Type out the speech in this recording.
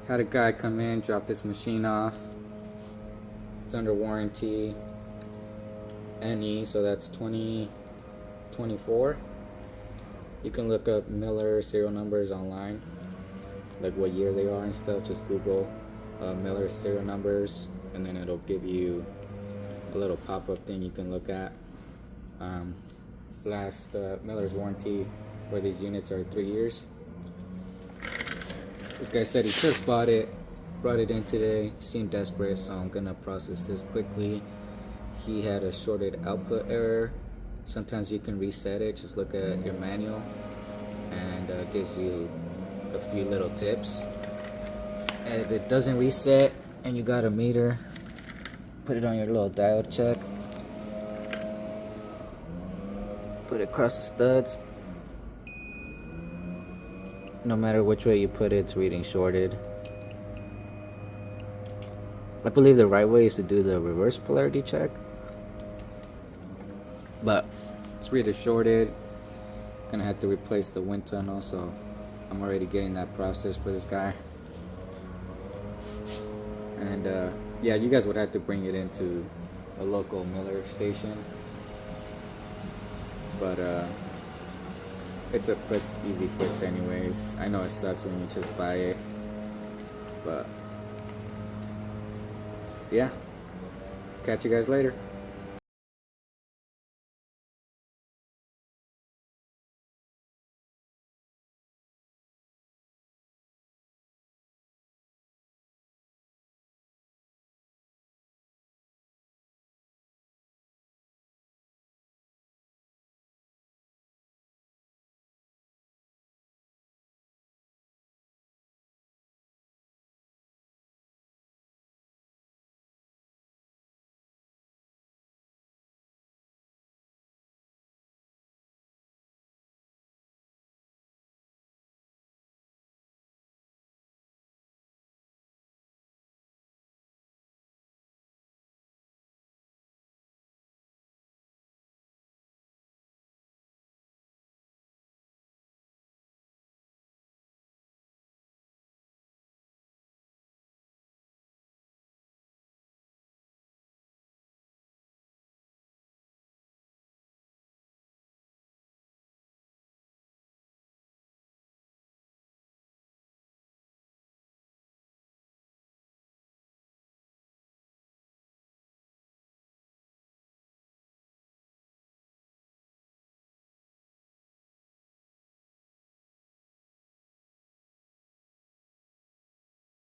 Had a guy come in, drop this machine off. It's under warranty. NE, so that's 2024. You can look up Miller serial numbers online, like what year they are and stuff. Just Google Miller serial numbers, and then it'll give you a little pop-up thing you can look at. Miller's warranty for these units are 3 years. This guy said he just brought it in today. Seemed desperate, so I'm gonna process this quickly. He had a shorted output error. Sometimes you can reset it. Just look at your manual, and gives you a few little tips. And if it doesn't reset and you got a meter, put it on your little diode check. Put it across the studs. No matter which way you put it, it's reading shorted. I believe the right way is to do the reverse polarity check, but it's reading shorted. Gonna have to replace the wind tunnel, so I'm already getting that process for this guy. And yeah, you guys would have to bring it into a local Miller station, but it's a quick, easy fix anyways. I know it sucks when you just buy it, but yeah, catch you guys later.